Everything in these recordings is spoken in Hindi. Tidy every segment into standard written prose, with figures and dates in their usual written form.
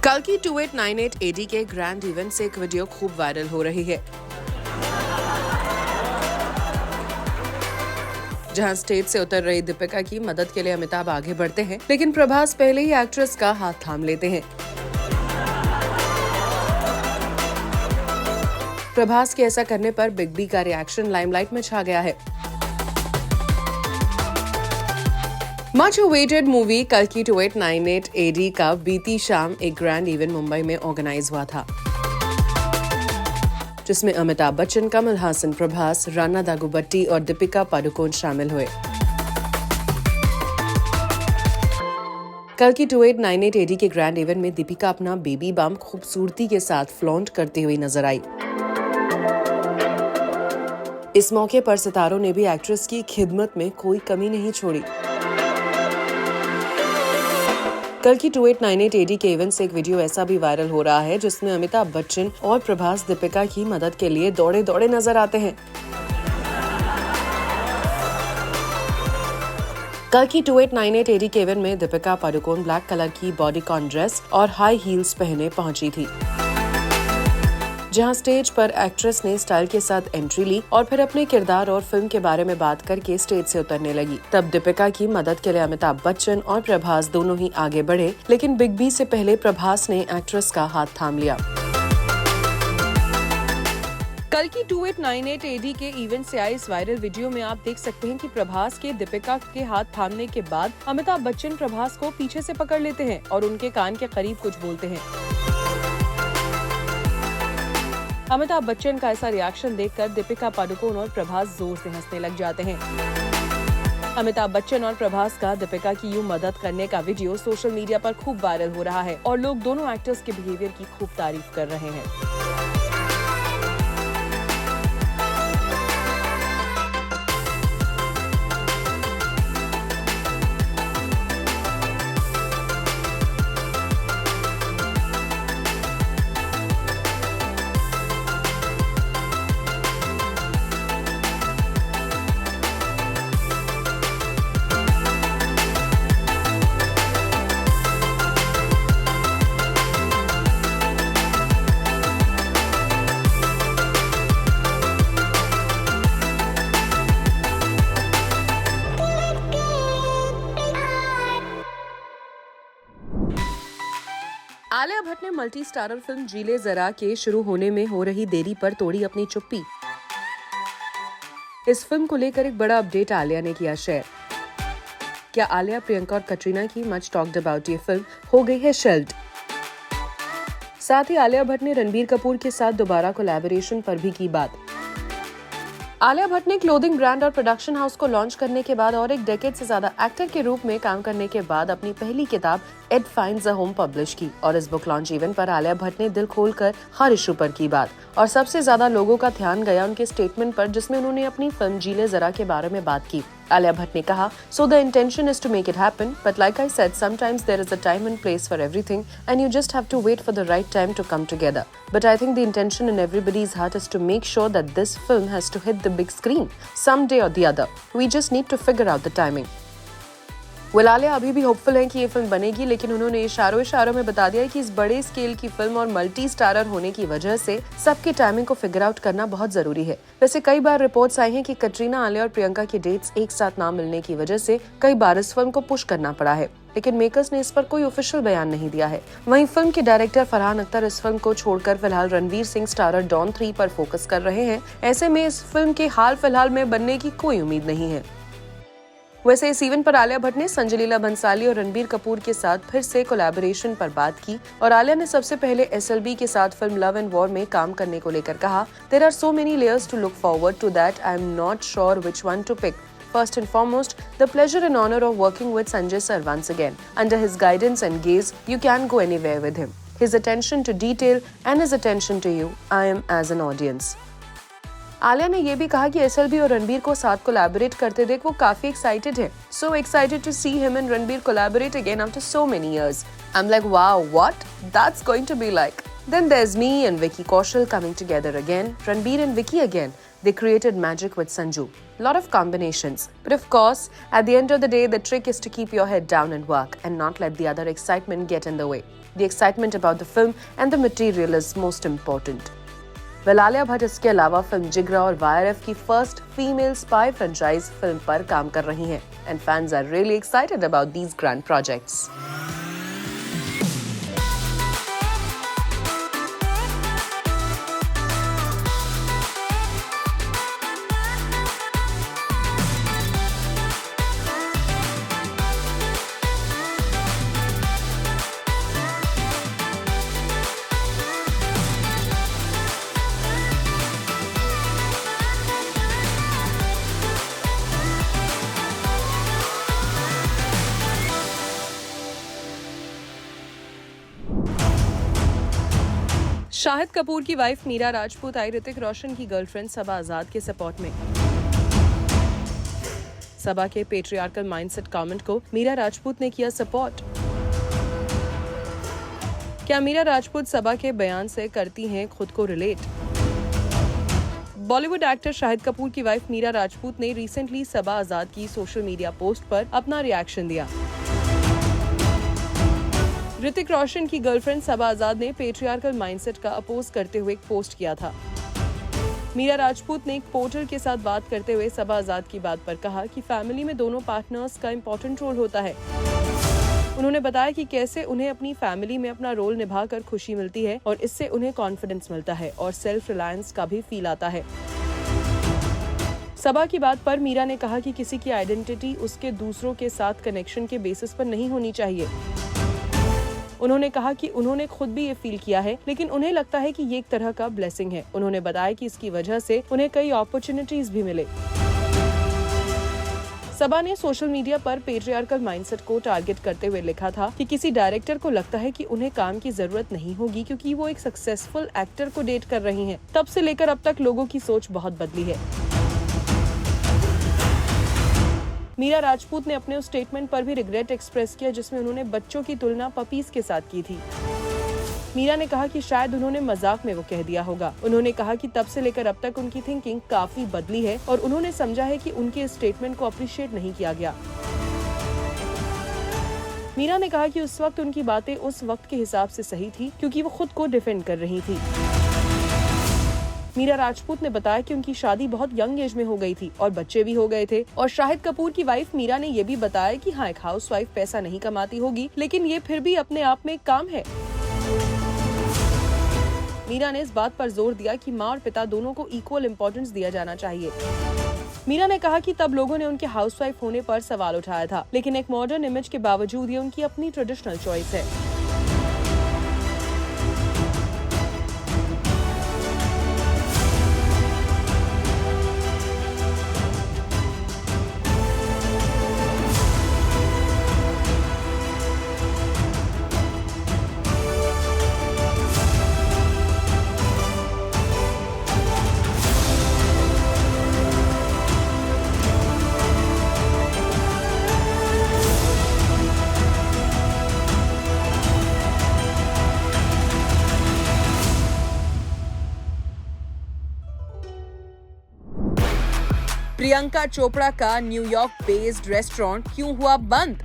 कल की 2898 एडी के ग्रैंड इवेंट से एक वीडियो खूब वायरल हो रही है, जहां स्टेज से उतर रही दीपिका की मदद के लिए अमिताभ आगे बढ़ते हैं, लेकिन प्रभास पहले ही एक्ट्रेस का हाथ थाम लेते हैं। प्रभास के ऐसा करने पर बिग बी का रिएक्शन लाइमलाइट में छा गया है। मच अवेटेड मूवी कल की 2898 एडी का बीती शाम एक ग्रैंड इवेंट मुंबई में ऑर्गेनाइज हुआ था, जिसमें अमिताभ बच्चन, कमल हासन, प्रभास, राणा दागुबट्टी और दीपिका पादुकोण शामिल हुए। कल की 2898 एडी के ग्रैंड इवेंट में दीपिका अपना बेबी बम्प खूबसूरती के साथ फ्लॉन्ट करते हुए नजर आई। इस मौके पर सितारों ने भी एक्ट्रेस की खिदमत में कोई कमी नहीं छोड़ी। कल की 2898 एडी के इवेंट से एक वीडियो ऐसा भी वायरल हो रहा है, जिसमें अमिताभ बच्चन और प्रभास दीपिका की मदद के लिए दौड़े दौड़े नजर आते हैं। कल की 2898 एडी के इवेंट में दीपिका पादुकोण ब्लैक कलर की बॉडीकॉन ड्रेस और हाई हील्स पहने पहुंची थी, जहां स्टेज पर एक्ट्रेस ने स्टाइल के साथ एंट्री ली और फिर अपने किरदार और फिल्म के बारे में बात करके स्टेज से उतरने लगी। तब दीपिका की मदद के लिए अमिताभ बच्चन और प्रभास दोनों ही आगे बढ़े, लेकिन बिग बी से पहले प्रभास ने एक्ट्रेस का हाथ थाम लिया। कल की 2898 एडी के इवेंट से आई इस वायरल वीडियो में आप देख सकते हैं कि प्रभास के दीपिका के हाथ थामने के बाद अमिताभ बच्चन प्रभास को पीछे से पकड़ लेते हैं और उनके कान के करीब कुछ बोलते हैं। अमिताभ बच्चन का ऐसा रिएक्शन देखकर दीपिका पादुकोण और प्रभास जोर से हंसने लग जाते हैं। अमिताभ बच्चन और प्रभास का दीपिका की यूं मदद करने का वीडियो सोशल मीडिया पर खूब वायरल हो रहा है और लोग दोनों एक्टर्स के बिहेवियर की खूब तारीफ कर रहे हैं। आलिया भट्ट ने मल्टी स्टारर फिल्म जी ले जरा के शुरू होने में हो रही देरी पर तोड़ी अपनी चुप्पी। इस फिल्म को लेकर एक बड़ा अपडेट आलिया ने किया शेयर। क्या आलिया, प्रियंका और कटरीना की मच टॉक्ड अबाउट ये फिल्म हो गई है शेल्व्ड। साथ ही आलिया भट्ट ने रणबीर कपूर के साथ दोबारा कोलैबोरेशन पर भी की बात। आलिया भट्ट ने क्लोथिंग ब्रांड और प्रोडक्शन हाउस को लॉन्च करने के बाद और एक डेकेड से ज्यादा एक्टर के रूप में काम करने के बाद अपनी पहली किताब Ed finds a home publish की और इस बुक लॉन्च इवेंट पर आलिया भट्ट ने दिल खोलकर हर इशू पर की बात और सबसे ज्यादा लोगों का ध्यान गया उनके स्टेटमेंट पर, जिसमें उन्होंने अपनी फिल्म जी ले जरा के बारे में बात की। आलिया भट्ट ने कहा, "So the intention is to make it happen, but like I said, sometimes there is a time and place for everything, and you just have to wait for the right time to come together. But I think the intention in everybody's heart is to make sure that this film has to hit the big screen someday or the other. We just need to figure out the timing." Alia अभी भी होपफुल हैं कि ये फिल्म बनेगी, लेकिन उन्होंने इशारों में बता दिया है कि इस बड़े स्केल की फिल्म और मल्टी स्टारर होने की वजह से सबकी टाइमिंग को फिगर आउट करना बहुत जरूरी है। वैसे कई बार रिपोर्ट्स आई हैं कि कटरीना, आलिया और प्रियंका की डेट्स एक साथ ना मिलने की वजह से कई बार इस फिल्म को पुश करना पड़ा है, लेकिन मेकर्स ने इस पर कोई ऑफिशियल बयान नहीं दिया है। वहीं फिल्म के डायरेक्टर फरहान अख्तर इस फिल्म को छोड़कर फिलहाल रणवीर सिंह स्टारर डॉन 3 पर फोकस कर रहे हैं। ऐसे में इस फिल्म के हाल फिलहाल में बनने की कोई उम्मीद नहीं है। वैसे इस इवेंट पर आलिया भट्ट ने संजय लीला भंसाली और रणबीर कपूर के साथ फिर से कोलैबोरेशन पर बात की और आलिया ने सबसे पहले SLB के साथ फिल्म लव एंड वॉर में काम करने को लेकर कहा, "There are so many layers to look forward to that I am not sure which one to pick. First and foremost, the pleasure and honor of working with Sanjay sir once again. Under his guidance and gaze, you can go anywhere with him. His attention to detail and his attention to you, I am as an audience." Alia ने ये भी कहा कि SLB और रणबीर को साथ कोलैबोरेट करते देख वो काफी एक्साइटेड है। So excited to see him and Ranbir collaborate again after so many years. I'm like, wow, what? That's going to be like. Then there's me and Vicky Kaushal coming together again. Ranbir and Vicky again. They created magic with Sanju. Lot of combinations. But of course, at the end of the day, the trick is to keep your head down and work and not let the other excitement get in the way. The excitement about the film and the material is most important. Well, Alia Bhatt इसके अलावा फिल्म जिगरा और YRF की first female spy franchise film पर काम कर रही हैं and fans are really excited about these grand projects. Shahid Kapoor की वाइफ मीरा राजपूत आई ऋतिक रोशन की गर्लफ्रेंड सबा आजाद के सपोर्ट में। सबा के पेट्रियार्कल माइंडसेट कमेंट को मीरा राजपूत ने किया सपोर्ट। क्या मीरा राजपूत सबा के बयान से करती हैं खुद को रिलेट? बॉलीवुड एक्टर शाहिद कपूर की वाइफ मीरा राजपूत ने रिसेंटली सबा आजाद की सोशल मीडिया पोस्ट पर अपना रिएक्शन दिया। ऋतिक रोशन की गर्लफ्रेंड सबा आजाद ने पेट्रियार्कल माइंडसेट का अपोज करते हुए एक पोस्ट किया था। मीरा राजपूत ने एक पोर्टर के साथ बात करते हुए सबा आजाद की बात पर कहा कि फैमिली में दोनों पार्टनर्स का इम्पोर्टेंट रोल होता है। उन्होंने बताया कि कैसे उन्हें अपनी फैमिली में अपना रोल निभाकर खुशी मिलती है और इससे उन्हें कॉन्फिडेंस मिलता है और सेल्फ रिलायंस का भी फील आता है। सबा की बात पर मीरा ने कहा कि किसी की आइडेंटिटी उसके दूसरों के साथ कनेक्शन के बेसिस पर नहीं होनी चाहिए। उन्होंने कहा कि उन्होंने खुद भी ये फील किया है, लेकिन उन्हें लगता है कि ये एक तरह का ब्लेसिंग है। उन्होंने बताया कि इसकी वजह से उन्हें कई अपॉर्चुनिटीज भी मिले। सबा ने सोशल मीडिया पर पेट्रियार्कल माइंडसेट को टारगेट करते हुए लिखा था कि किसी डायरेक्टर को लगता है कि उन्हें काम की जरूरत नहीं होगी क्योंकि वो एक सक्सेसफुल एक्टर को डेट कर रही हैं। तब से लेकर अब तक लोगों की सोच बहुत बदली है। मीरा राजपूत ने अपने उस स्टेटमेंट पर भी रिग्रेट एक्सप्रेस किया जिसमें उन्होंने बच्चों की तुलना पपीज के साथ की थी। मीरा ने कहा कि शायद उन्होंने मजाक में वो कह दिया होगा। उन्होंने कहा कि तब से लेकर अब तक उनकी थिंकिंग काफी बदली है और उन्होंने समझा है कि उनके इस स्टेटमेंट को अप्रिशिएट नहीं किया गया। मीरा ने कहा कि उस वक्त उनकी बातें उस वक्त के हिसाब से सही थी क्योंकि वो खुद को डिफेंड कर रही थी। मीरा राजपूत ने बताया कि उनकी शादी बहुत यंग एज में हो गई थी और बच्चे भी हो गए थे और शाहिद कपूर की वाइफ मीरा ने ये भी बताया कि हाँ, एक हाउसवाइफ पैसा नहीं कमाती होगी लेकिन ये फिर भी अपने आप में एक काम है। मीरा ने इस बात पर जोर दिया कि माँ और पिता दोनों को इक्वल इम्पोर्टेंस दिया जाना चाहिए। मीरा ने कहा कि तब लोगों ने उनके हाउसवाइफ होने पर सवाल उठाया था, लेकिन एक मॉडर्न इमेज के बावजूद ये उनकी अपनी ट्रेडिशनल चॉइस है। प्रियंका चोपड़ा का न्यूयॉर्क बेस्ड रेस्टोरेंट क्यों हुआ बंद?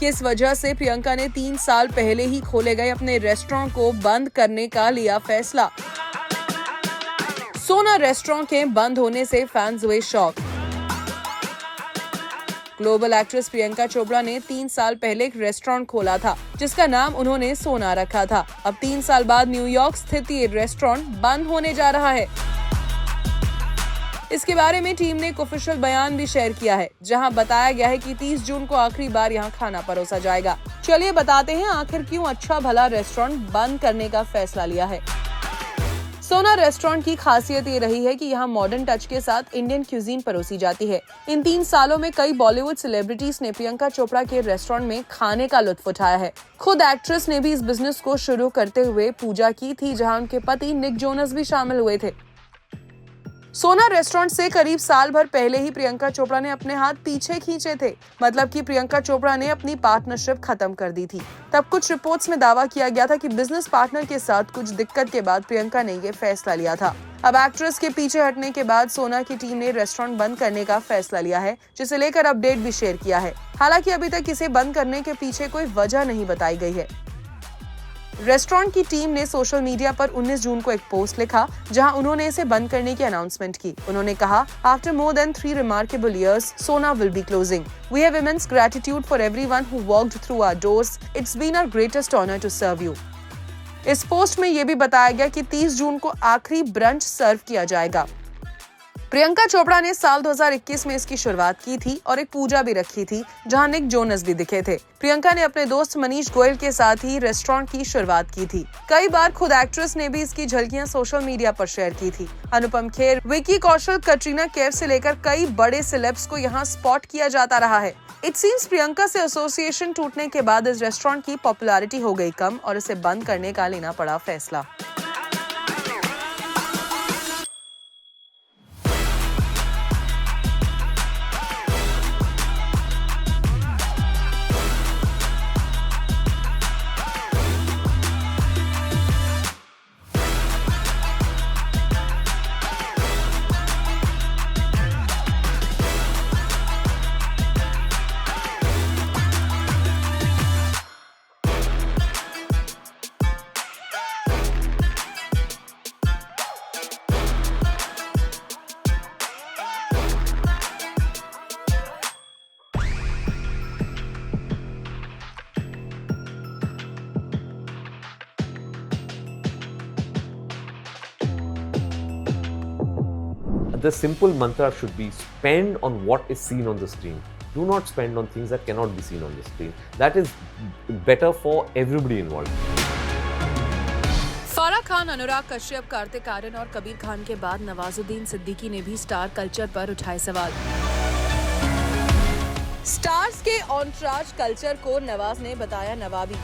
किस वजह से प्रियंका ने 3 साल पहले ही खोले गए अपने रेस्टोरेंट को बंद करने का लिया फैसला? सोना रेस्टोरेंट के बंद होने से फैंस हुए shock. Global actress Priyanka Chopra ने 3 साल पहले एक रेस्टोरेंट खोला था जिसका नाम उन्होंने सोना रखा था। अब 3 साल बाद न्यूयॉर्क स्थित ये रेस्टोरेंट बंद होने जा रहा है। इसके बारे में टीम ने एक ऑफिशियल बयान भी शेयर किया है जहां बताया गया है कि 30 जून को आखिरी बार यहां खाना परोसा जाएगा। चलिए बताते हैं आखिर क्यों अच्छा भला रेस्टोरेंट बंद करने का फैसला लिया है। सोना रेस्टोरेंट की खासियत ये रही है कि यहाँ मॉडर्न टच के साथ इंडियन क्यूजीन परोसी जाती है। इन 3 सालों में कई बॉलीवुड सेलिब्रिटीज ने प्रियंका चोपड़ा के रेस्टोरेंट में खाने का लुत्फ उठाया है। खुद एक्ट्रेस ने भी इस बिजनेस को शुरू करते हुए पूजा की थी, जहां उनके पति निक जोनस भी शामिल हुए थे। सोना रेस्टोरेंट से करीब साल भर पहले ही प्रियंका चोपड़ा ने अपने हाथ पीछे खींचे थे। मतलब कि प्रियंका चोपड़ा ने अपनी पार्टनरशिप खत्म कर दी थी। तब कुछ रिपोर्ट्स में दावा किया गया था कि बिजनेस पार्टनर के साथ कुछ दिक्कत के बाद प्रियंका ने ये फैसला लिया था। अब एक्ट्रेस के पीछे हटने के बाद सोना की टीम ने रेस्टोरेंट बंद करने का फैसला लिया है, जिसे लेकर अपडेट भी शेयर किया है। हालांकि अभी तक इसे बंद करने के पीछे कोई वजह नहीं बताई गई है। रेस्टोरेंट की टीम ने सोशल मीडिया पर 19 जून को एक पोस्ट लिखा, जहां उन्होंने इसे बंद करने की अनाउंसमेंट की। उन्होंने कहा, after more than 3 remarkable years, Sona will be closing. We have immense gratitude for everyone who walked through our doors. It's been our greatest honor to serve you. इस पोस्ट में यह भी बताया गया कि 30 जून को आखिरी ब्रंच सर्व किया जाएगा। प्रियंका चोपड़ा ने साल 2021 में इसकी शुरुआत की थी और एक पूजा भी रखी थी, जहां निक जोनस भी दिखे थे। प्रियंका ने अपने दोस्त मनीष गोयल के साथ ही रेस्टोरेंट की शुरुआत की थी। कई बार खुद एक्ट्रेस ने भी इसकी झलकियां सोशल मीडिया पर शेयर की थी। अनुपम खेर, विकी कौशल, कटरीना कैफ से लेकर कई बड़े सेलेब्स को यहां स्पॉट किया जाता रहा है। इट सीम्स प्रियंका से एसोसिएशन टूटने के बाद इस रेस्टोरेंट की पॉपुलैरिटी हो गई कम और इसे बंद करने का लेना पड़ा फैसला। The simple mantra should be spend on what is seen on the screen. Do not spend on things that cannot be seen on the screen. That is better for everybody involved. फारा खान, अनुराग कश्यप, कार्तिक आर्यन और कबीर खान के बाद नवाजुद्दीन सिद्दीकी ने भी स्टार कल्चर पर उठाए सवाल। स्टार्स के ऑनट्राज कल्चर को नवाज ने बताया नवाबी।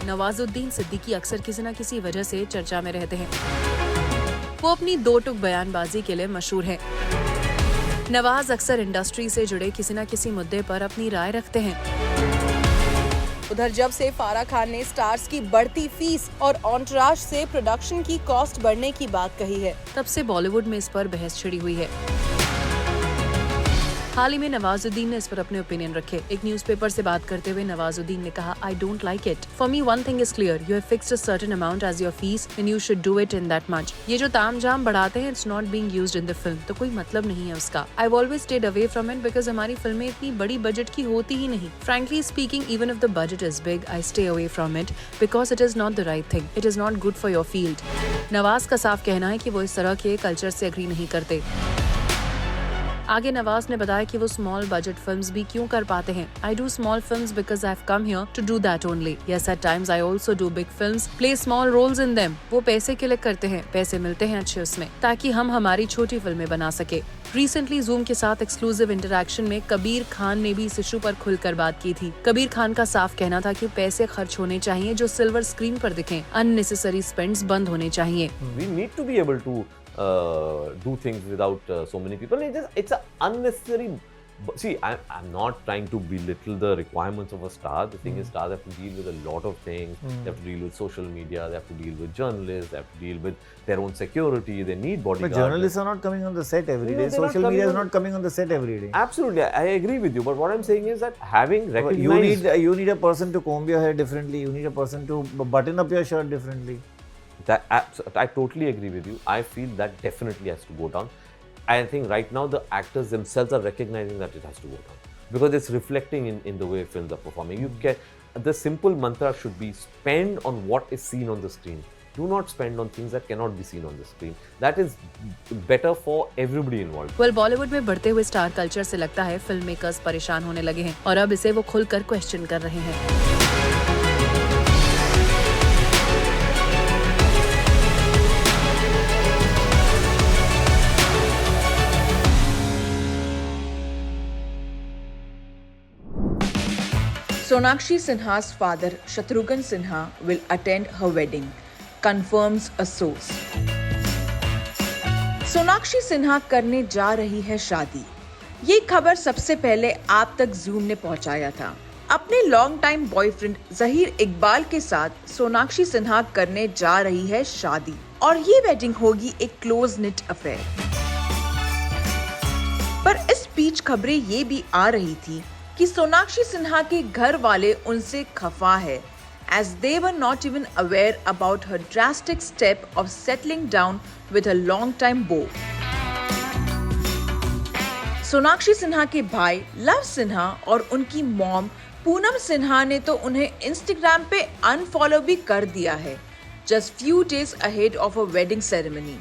नवाजुद्दीन सिद्दीकी अक्सर किसी न किसी वजह से चर्चा में रहते हैं। वो अपनी दो टुक बयानबाजी के लिए मशहूर है। नवाज अक्सर इंडस्ट्री से जुड़े किसी न किसी मुद्दे पर अपनी राय रखते हैं। उधर जब से फारा खान ने स्टार्स की बढ़ती फीस और ऑनट्राज से प्रोडक्शन की कॉस्ट बढ़ने की बात कही है, तब से बॉलीवुड में इस पर बहस छिड़ी हुई है। हाल ही में नवाजुद्दीन ने इस पर अपने ओपिनियन रखे। एक न्यूज़पेपर से बात करते हुए नवाजुद्दीन ने कहा, I don't like it. For me, one thing is clear. You have fixed a certain amount as your fees, and you should do it in that much. ये जो तामझाम बढ़ाते हैं, it's not being used in the film. तो कोई मतलब नहीं है उसका। I've always stayed away from it because हमारी फिल्में इतनी बड़ी बजट की होती ही नहीं। Frankly speaking, even if the budget is big, I stay away from it because it is not the right thing. It is not good for your field. Nawaz का साफ कहना है कि वो इस तरह के कल्चर से एग्री नहीं करते। आगे नवाज ने बताया कि वो स्मॉल बजट फिल्म्स भी क्यों कर पाते हैं। I do small films because I've come here to do that only. Yes, at times I also do big films, play small roles in them. वो पैसे के लिए करते हैं, पैसे मिलते हैं अच्छे उसमें, ताकि हम हमारी छोटी फिल्में बना सके। रिसेंटली जूम के साथ एक्सक्लूसिव इंटरैक्शन में कबीर खान ने भी इस इशू पर खुलकर बात की थी। कबीर खान का साफ कहना था कि पैसे खर्च होने चाहिए जो सिल्वर स्क्रीन पर दिखें, अननेसेसरी स्पेंड्स बंद होने चाहिए। We need to be able to do things without so many people. It's an unnecessary. See, I'm not trying to belittle the requirements of a star. The thing is, stars have to deal with a lot of things. They have to deal with social media. They have to deal with journalists. They have to deal with their own security. They need bodyguards. But journalists are not coming on the set every day. Social media is not coming on the set every day. Absolutely, I agree with you. But what I'm saying is that having recognized, you need a person to comb your hair differently. You need a person to button up your shirt differently. I totally agree with you. I feel that definitely has to go down. I think right now the actors themselves are recognizing that it has to go down because it's reflecting in the way films are performing. The simple mantra should be spend on what is seen on the screen. Do not spend on things that cannot be seen on the screen. That is better for everybody involved. Well, Bollywood में बढ़ते हुए स्टार कल्चर से लगता है फिल्म मेकर्स परेशान होने लगे हैं और अब इसे वो खुलकर क्वेश्चन कर रहे हैं। Sonakshi Sinha's father, Shatrughan Sinha, will attend her wedding, confirms a source. Sonakshi Sinha करने जा रही है शादी। ये खबर सबसे पहले आप तक जूम ने पहुंचाया था। अपने long time boyfriend Zaheer Iqbal के साथ सोनाक्षी सिन्हा करने जा रही है शादी। और ये वेडिंग होगी एक क्लोज निट अफेयर। पर इस बीच खबरें ये भी आ रही थी कि सोनाक्षी सिन्हा के घर वाले उनसे खफा है, as they were not even aware about her drastic step of settling down with her long-time beau. Sonakshi Sinha के भाई लव सिन्हा और उनकी मॉम पूनम सिन्हा ने तो उन्हें इंस्टाग्राम पे अनफॉलो भी कर दिया है, just few days ahead of a wedding ceremony.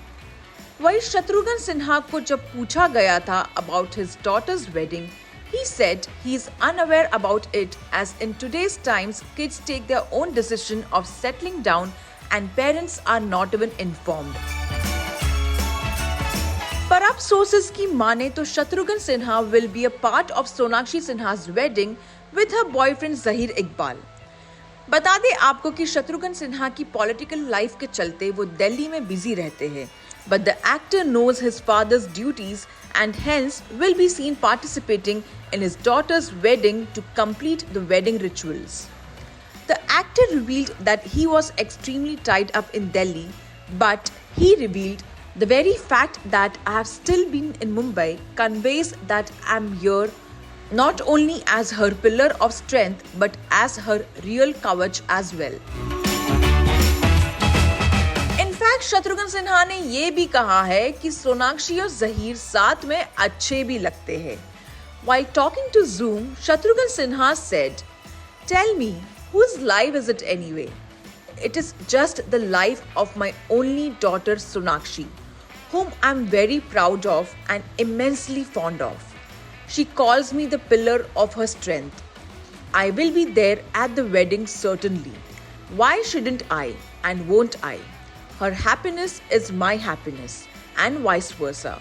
वही शत्रुघ्न सिन्हा को जब पूछा गया था about his daughter's wedding, he said he is unaware about it, as in today's times kids take their own decision of settling down and parents are not even informed. पर अब sources की माने तो Shatrughan Sinha will be a part of Sonakshi सिन्हा's wedding with her boyfriend Zaheer Iqbal. बता दें आपको कि शत्रुघ्न सिन्हा की पॉलिटिकल लाइफ के चलते वो दिल्ली में बिजी रहते हैं, but the actor knows his father's duties and hence will be seen participating in his daughter's wedding to complete the wedding rituals. The actor revealed that he was extremely tied up in Delhi, but he revealed the very fact that I have still been in Mumbai conveys that I am here not only as her pillar of strength but as her real kavach as well. In fact Shatrughan Sinha ने ये भी कहा है कि सोनाक्षी और जहीर साथ में अच्छे भी लगते हैं। While talking to Zoom, Shatrughan Sinha said, "Tell me, whose life is it anyway? It is just the life of my only daughter Sonakshi, whom I'm very proud of and immensely fond of. She calls me the pillar of her strength. I will be there at the wedding certainly. Why shouldn't I and won't I? Her happiness is my happiness and vice versa.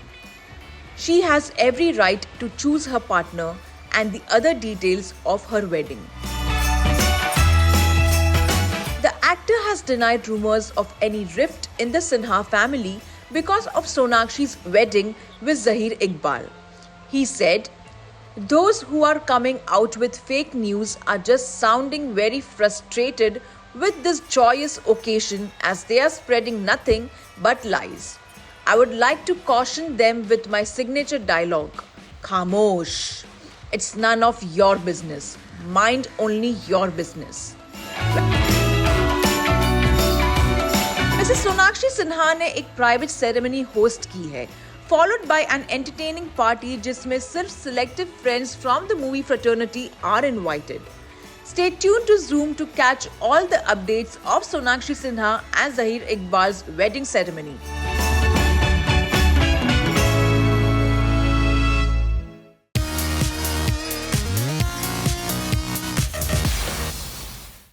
She has every right to choose her partner and the other details of her wedding." The actor has denied rumors of any rift in the Sinha family because of Sonakshi's wedding with Zahir Iqbal. He said, "Those who are coming out with fake news are just sounding very frustrated with this joyous occasion, as they are spreading nothing but lies. I would like to caution them with my signature dialogue, Khamosh. It's none of your business. Mind only your business." वैसे सोनाक्षी सिन्हा ने एक प्राइवेट सेरेमनी होस्ट की है, followed by an entertaining party जिसमें सिर्फ selective friends from the movie fraternity are invited. Stay tuned to Zoom to catch all the updates of Sonakshi Sinha and Zahir Iqbal's wedding ceremony.